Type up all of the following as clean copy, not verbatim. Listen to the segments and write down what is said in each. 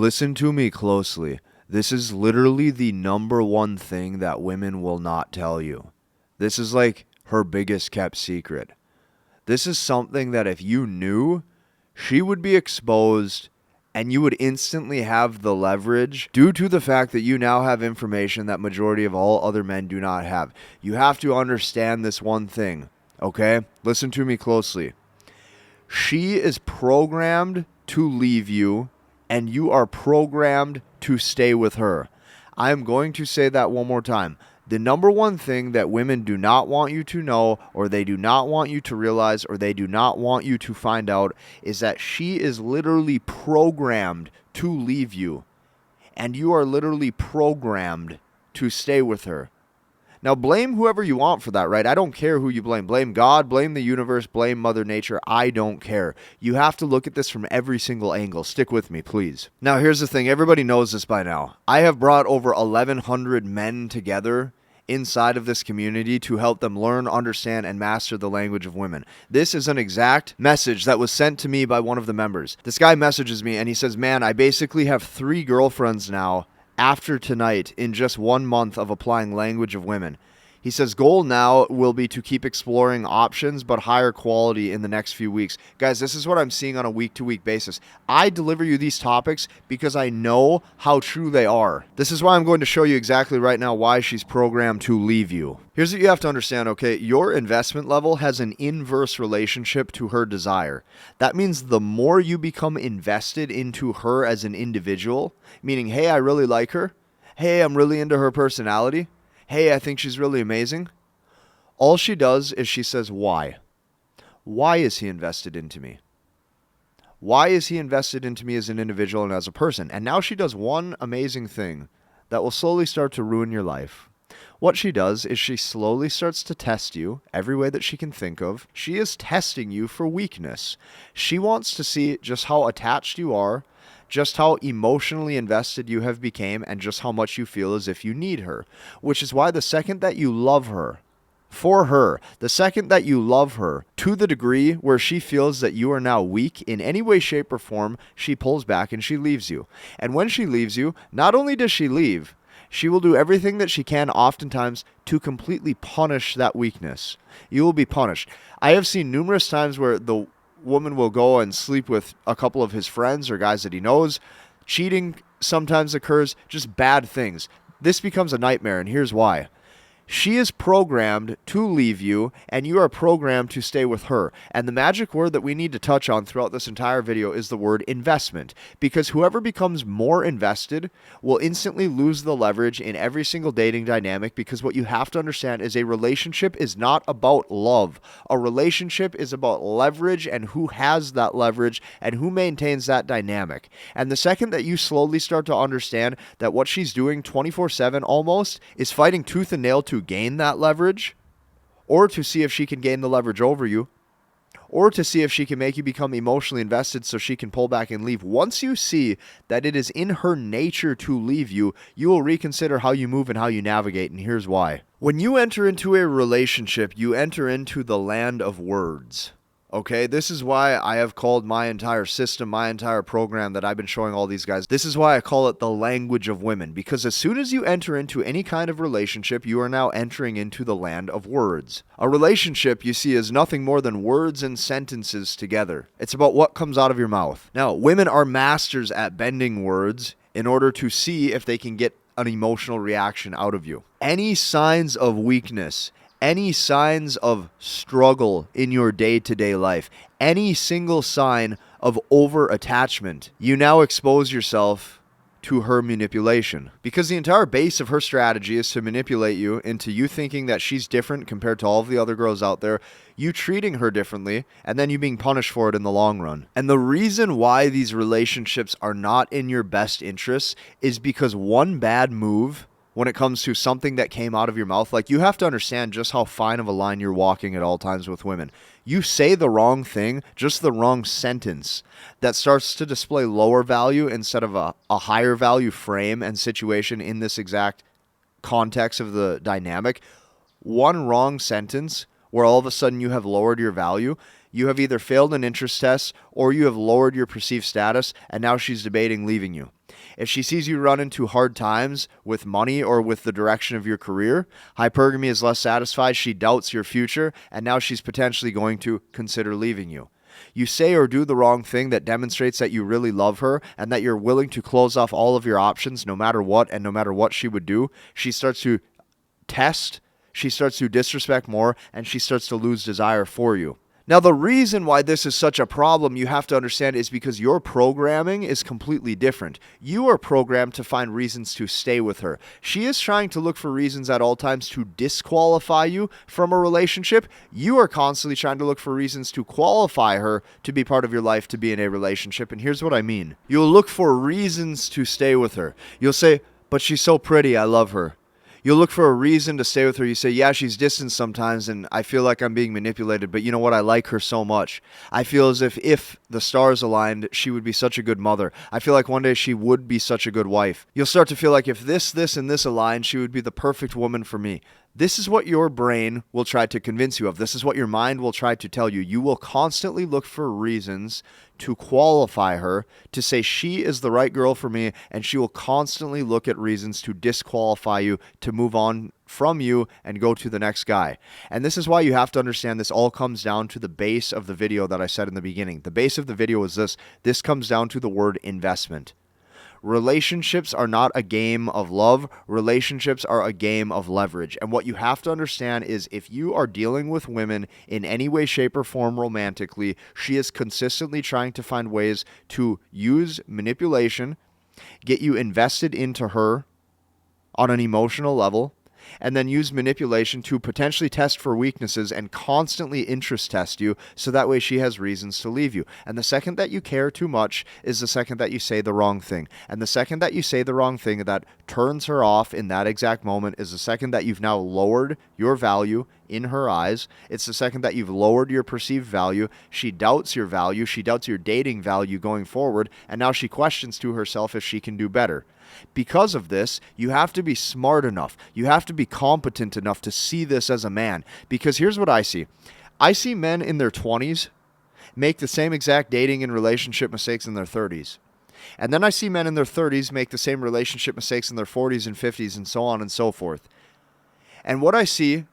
Listen to me closely. This is literally the number one thing that women will not tell you. This is like her biggest kept secret. This is something that if you knew, she would be exposed and you would instantly have the leverage due to the fact that you now have information that majority of all other men do not have. You have to understand this one thing, okay? Listen to me closely. She is programmed to leave you, and you are programmed to stay with her. I am going to say that one more time. The number one thing that women do not want you to know, or they do not want you to realize, or they do not want you to find out, is that she is literally programmed to leave you. And you are literally programmed to stay with her. Now, blame whoever you want for that, right? I don't care who you blame. Blame God, blame the universe, blame Mother Nature. I don't care. You have to look at this from every single angle. Stick with me, please. Now, here's the thing. Everybody knows this by now. I have brought over 1,100 men together inside of this community to help them learn, understand, and master the language of women. This is an exact message that was sent to me by one of the members. This guy messages me and he says, man, I basically have 3 girlfriends now after tonight in just 1 month of applying language of women. He says, goal now will be to keep exploring options, but higher quality in the next few weeks. Guys, this is what I'm seeing on a week-to-week basis. I deliver you these topics because I know how true they are. This is why I'm going to show you exactly right now why she's programmed to leave you. Here's what you have to understand, okay? Your investment level has an inverse relationship to her desire. That means the more you become invested into her as an individual, meaning, hey, I really like her. Hey, I'm really into her personality. Hey, I think she's really amazing. All she does is she says, why? Why is he invested into me? Why is he invested into me as an individual and as a person? And now she does one amazing thing that will slowly start to ruin your life. What she does is she slowly starts to test you every way that she can think of. She is testing you for weakness. She wants to see just how attached you are, just how emotionally invested you have become, and just how much you feel as if you need her. Which is why the second that you love her, for her, the second that you love her to the degree where she feels that you are now weak in any way, shape, or form, she pulls back and she leaves you. And when she leaves you, not only does she leave, she will do everything that she can oftentimes to completely punish that weakness. You will be punished. I have seen numerous times where the woman will go and sleep with a couple of his friends or guys that he knows. Cheating sometimes occurs, just bad things. This becomes a nightmare, and here's why. She is programmed to leave you, and you are programmed to stay with her. And the magic word that we need to touch on throughout this entire video is the word investment. Because whoever becomes more invested will instantly lose the leverage in every single dating dynamic, because what you have to understand is a relationship is not about love. A relationship is about leverage and who has that leverage and who maintains that dynamic. And the second that you slowly start to understand that what she's doing 24/7 almost is fighting tooth and nail to gain that leverage, or to see if she can gain the leverage over you, or to see if she can make you become emotionally invested so she can pull back and leave. Once you see that it is in her nature to leave you, you will reconsider how you move and how you navigate, and here's why. When you enter into a relationship, you enter into the land of words. Okay, this is why I have called my entire system, my entire program that I've been showing all these guys, this is why I call it the language of women. Because as soon as you enter into any kind of relationship, you are now entering into the land of words. A relationship, you see, is nothing more than words and sentences together. It's about what comes out of your mouth. Now, women are masters at bending words in order to see if they can get an emotional reaction out of you. Any signs of weakness, any signs of struggle in your day-to-day life, any single sign of over-attachment, you now expose yourself to her manipulation. Because the entire base of her strategy is to manipulate you into you thinking that she's different compared to all of the other girls out there, you treating her differently, and then you being punished for it in the long run. And the reason why these relationships are not in your best interests is because one bad move when it comes to something that came out of your mouth, like, you have to understand just how fine of a line you're walking at all times with women. You say the wrong thing, just the wrong sentence, that starts to display lower value instead of a higher value frame and situation in this exact context of the dynamic. One wrong sentence where all of a sudden you have lowered your value, you have either failed an interest test or you have lowered your perceived status, and now she's debating leaving you. If she sees you run into hard times with money or with the direction of your career, hypergamy is less satisfied, she doubts your future, and now she's potentially going to consider leaving you. You say or do the wrong thing that demonstrates that you really love her and that you're willing to close off all of your options no matter what and no matter what she would do. She starts to test, she starts to disrespect more, and she starts to lose desire for you. Now, the reason why this is such a problem, you have to understand, is because your programming is completely different. You are programmed to find reasons to stay with her. She is trying to look for reasons at all times to disqualify you from a relationship. You are constantly trying to look for reasons to qualify her to be part of your life, to be in a relationship. And here's what I mean. You'll look for reasons to stay with her. You'll say, but she's so pretty, I love her. You'll look for a reason to stay with her. You say, yeah, she's distant sometimes, and I feel like I'm being manipulated, but you know what? I like her so much. I feel as if the stars aligned, she would be such a good mother. I feel like one day she would be such a good wife. You'll start to feel like if this, and this aligned, she would be the perfect woman for me. This is what your brain will try to convince you of. This is what your mind will try to tell you. You will constantly look for reasons to qualify her, to say she is the right girl for me, and she will constantly look at reasons to disqualify you, to move on from you and go to the next guy. And this is why you have to understand this all comes down to the base of the video that I said in the beginning. The base of the video is this. This comes down to the word investment. Relationships are not a game of love. Relationships are a game of leverage. And what you have to understand is if you are dealing with women in any way, shape, or form romantically, she is consistently trying to find ways to use manipulation, get you invested into her on an emotional level, and then use manipulation to potentially test for weaknesses and constantly interest test you so that way she has reasons to leave you. And the second that you care too much is the second that you say the wrong thing. And the second that you say the wrong thing that turns her off in that exact moment is the second that you've now lowered your value in her eyes. It's the second that you've lowered your perceived value. She doubts your value. She doubts your dating value going forward. And now she questions to herself if she can do better. Because of this, you have to be smart enough. You have to be competent enough to see this as a man. Because here's what I see. I see men in their 20s make the same exact dating and relationship mistakes in their 30s. And then I see men in their 30s make the same relationship mistakes in their 40s and 50s and so on and so forth. And what I see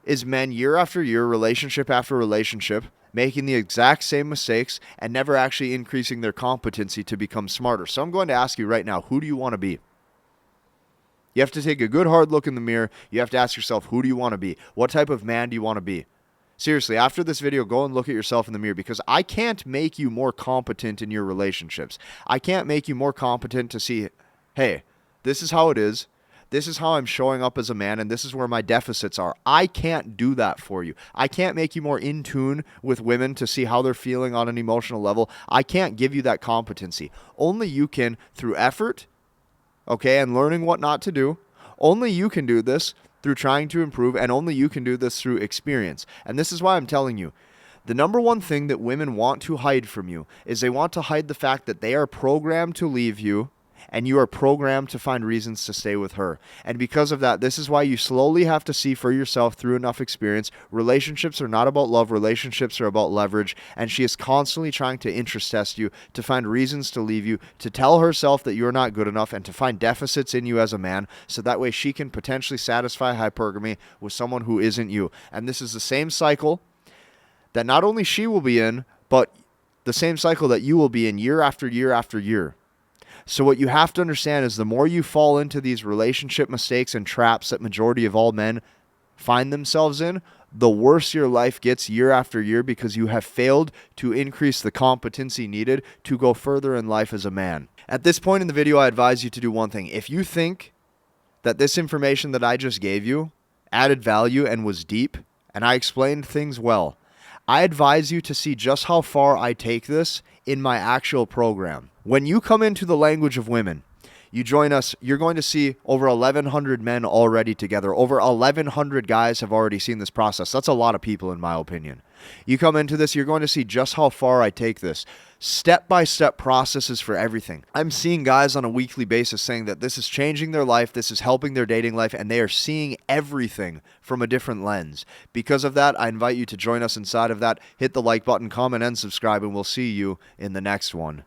is men year after year, relationship after relationship, making the exact same mistakes and never actually increasing their competency to become smarter. So I'm going to ask you right now, who do you want to be? You have to take a good hard look in the mirror. You have to ask yourself, who do you want to be? What type of man do you want to be? Seriously, after this video, go and look at yourself in the mirror because I can't make you more competent in your relationships. I can't make you more competent to see, hey, this is how it is. This is how I'm showing up as a man, and this is where my deficits are. I can't do that for you. I can't make you more in tune with women to see how they're feeling on an emotional level. I can't give you that competency. Only you can through effort, okay, and learning what not to do. Only you can do this through trying to improve, and only you can do this through experience. And this is why I'm telling you, the number one thing that women want to hide from you is they want to hide the fact that they are programmed to leave you, and you are programmed to find reasons to stay with her. And because of that, this is why you slowly have to see for yourself through enough experience, relationships are not about love, relationships are about leverage, and she is constantly trying to interest test you, to find reasons to leave you, to tell herself that you're not good enough, and to find deficits in you as a man, so that way she can potentially satisfy hypergamy with someone who isn't you. And this is the same cycle that not only she will be in, but the same cycle that you will be in year after year after year. So what you have to understand is the more you fall into these relationship mistakes and traps that majority of all men find themselves in, the worse your life gets year after year because you have failed to increase the competency needed to go further in life as a man. At this point in the video, I advise you to do one thing. If you think that this information that I just gave you added value and was deep, and I explained things well, I advise you to see just how far I take this in my actual program. When you come into the language of women, you join us, you're going to see over 1,100 men already together. Over 1,100 guys have already seen this process. That's a lot of people in my opinion. You come into this, you're going to see just how far I take this. Step-by-step processes for everything. I'm seeing guys on a weekly basis saying that this is changing their life, this is helping their dating life, and they are seeing everything from a different lens. Because of that, I invite you to join us inside of that. Hit the like button, comment, and subscribe, and we'll see you in the next one.